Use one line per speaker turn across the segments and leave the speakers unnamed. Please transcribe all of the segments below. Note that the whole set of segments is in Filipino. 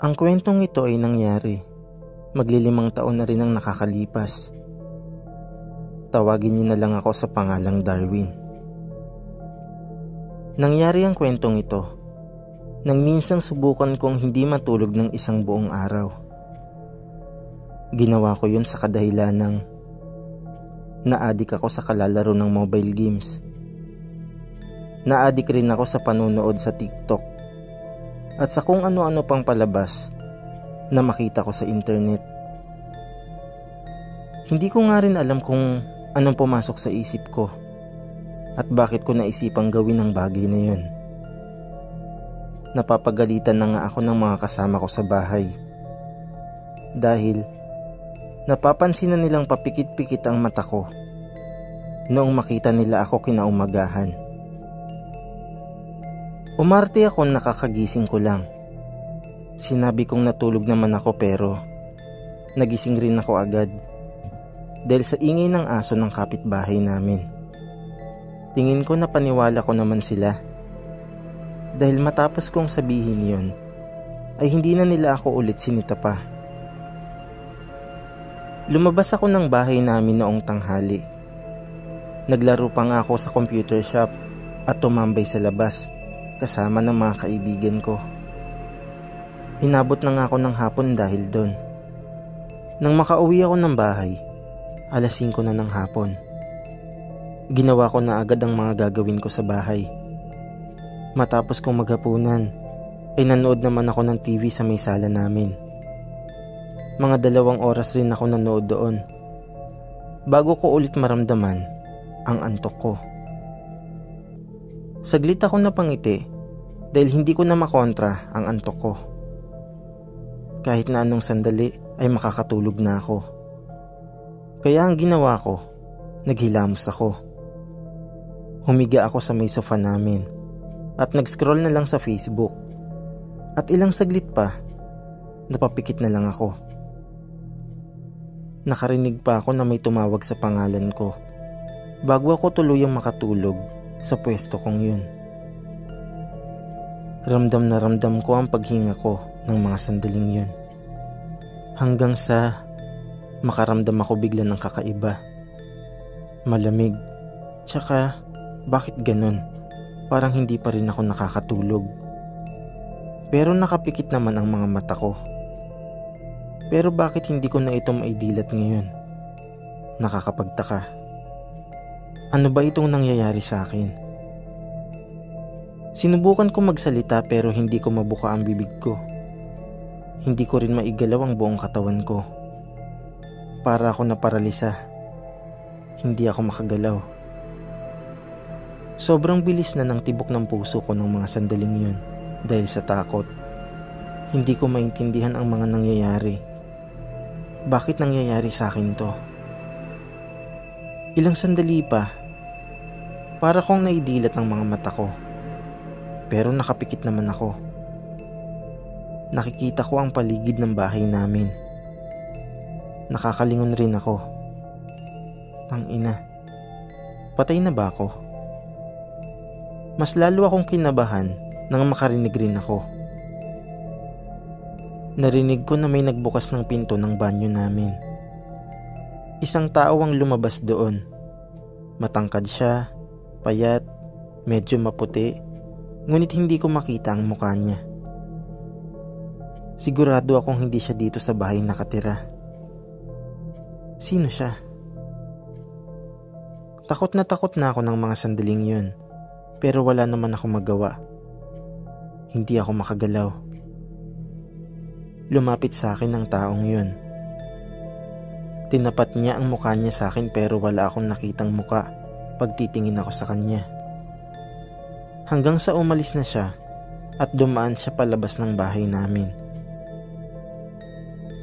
Ang kwentong ito ay nangyari. Maglilimang taon na rin ang nakakalipas. Tawagin niyo na lang ako sa pangalang Darwin. Nangyari ang kwentong ito nang minsang subukan kong hindi matulog ng isang buong araw. Ginawa ko yun sa kadahilan ng naadik ako sa kalalaro ng mobile games. Naadik rin ako sa panunood sa TikTok at sa kung ano-ano pang palabas na makita ko sa internet. Hindi ko nga rin alam kung anong pumasok sa isip ko at bakit ko naisipang gawin ang bagay na yun. Napapagalitan na nga ako ng mga kasama ko sa bahay dahil napapansin na nilang papikit-pikit ang mata ko noong makita nila ako kinaumagahan. Umarte ako nakakagising ko lang. Sinabi kong natulog naman ako pero nagising rin ako agad dahil sa ingay ng aso ng kapitbahay namin. Tingin ko na paniwala ko naman sila dahil matapos kong sabihin yon ay hindi na nila ako ulit sinita pa. Lumabas ako ng bahay namin noong tanghali. Naglaro pa nga ako sa computer shop at tumambay sa labas kasama ng mga kaibigan ko. Inabot na nga ako ng hapon dahil doon. Nang makauwi ako ng bahay, 5:00 na ng hapon. Ginawa ko na agad ang mga gagawin ko sa bahay. Matapos kong maghapunan, ay nanood naman ako ng TV sa may sala namin. Mga 2 oras rin ako nanood doon, bago ko ulit maramdaman ang antok ko. Saglit ako napangiti dahil hindi ko na makontra ang antok ko. Kahit na anong sandali ay makakatulog na ako. Kaya ang ginawa ko, naghilamos ako. Humiga ako sa may sofa namin at nag-scroll na lang sa Facebook. At ilang saglit pa, napapikit na lang ako. Nakarinig pa ako na may tumawag sa pangalan ko bago ako tuluyang makatulog sa pwesto kong yun. Ramdam na ramdam ko ang paghinga ko ng mga sandaling yun. Hanggang sa makaramdam ako bigla ng kakaiba. Malamig. Tsaka bakit ganun? Parang hindi pa rin ako nakakatulog. Pero nakapikit naman ang mga mata ko. Pero bakit hindi ko na ito maidilat ngayon? Nakakapagtaka. Ano ba itong nangyayari sa akin? Sinubukan ko magsalita pero hindi ko mabuka ang bibig ko. Hindi ko rin maigalaw ang buong katawan ko. Para ako naparalisa. Hindi ako makagalaw. Sobrang bilis na ng tibok ng puso ko ng mga sandaling yun dahil sa takot. Hindi ko maintindihan ang mga nangyayari. Bakit nangyayari sa akin to? Ilang sandali pa, para kong naidilat ang mga mata ko. Pero nakapikit naman ako. Nakikita ko ang paligid ng bahay namin. Nakakalingon rin ako. Ang ina, patay na ba ako? Mas lalo akong kinabahan nang makarinig rin ako. Narinig ko na may nagbukas ng pinto ng banyo namin. Isang tao ang lumabas doon. Matangkad siya, payat, medyo maputi. Ngunit hindi ko makita ang mukha niya. Sigurado akong hindi siya dito sa bahay nakatira. Sino siya? Takot na ako ng mga sandaling yun. Pero wala naman ako magawa. Hindi ako makagalaw. Lumapit sa akin ang taong yun. Tinapat niya ang mukha niya sa akin pero wala akong nakitang muka pagtitingin ako sa kanya. Hanggang sa umalis na siya at dumaan siya palabas ng bahay namin.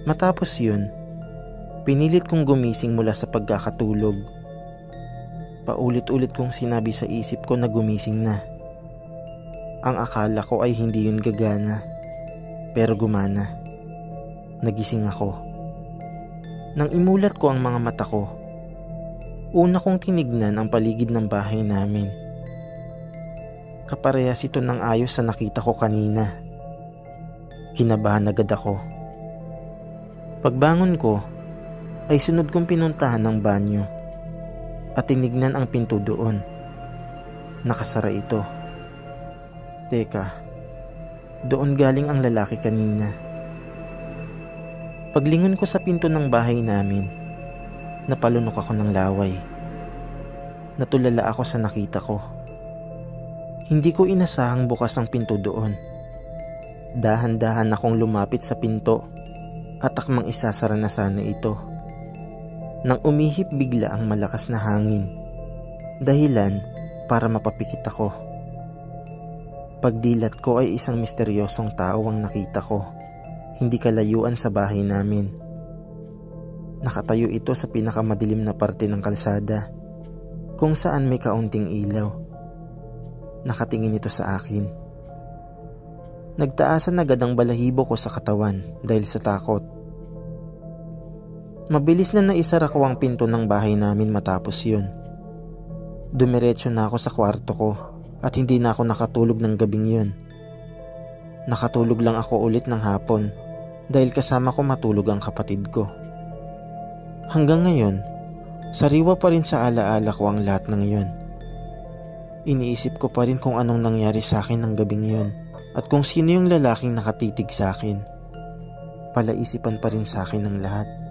Matapos yun, pinilit kong gumising mula sa pagkakatulog. Paulit-ulit kong sinabi sa isip ko na gumising na. Ang akala ko ay hindi yun gagana, pero gumana. Nagising ako. Nang imulat ko ang mga mata ko, una kong tinignan ang paligid ng bahay namin. Kaparehas ito ng ayos sa nakita ko kanina. Kinabahan agad ako. Pagbangon ko, ay sunod kong pinuntahan ng banyo at tinignan ang pinto doon. Nakasara ito. Teka, doon galing ang lalaki kanina. Paglingon ko sa pinto ng bahay namin, napalunok ako ng laway. Natulala ako sa nakita ko. Hindi ko inasahang bukas ang pinto doon. Dahan-dahan akong lumapit sa pinto at akmang isasara na sana ito. Nang umihip bigla ang malakas na hangin, dahilan para mapapikit ako. Pagdilat ko ay isang misteryosong tao ang nakita ko, hindi kalayuan sa bahay namin. Nakatayo ito sa pinakamadilim na parte ng kalsada, kung saan may kaunting ilaw. Nakatingin ito sa akin. Nagtaasan agad ang balahibo ko sa katawan dahil sa takot. Mabilis na naisara ko ang pinto ng bahay namin matapos yun. Dumiretso na ako sa kwarto ko at hindi na ako nakatulog ng gabing yun. Nakatulog lang ako ulit ng hapon dahil kasama ko matulog ang kapatid ko. Hanggang ngayon, sariwa pa rin sa alaala ko ang lahat ng yun. Iniisip ko pa rin kung anong nangyari sa akin ng gabing yun at kung sino yung lalaking nakatitig sa akin. Palaisipan pa rin sa akin ng lahat.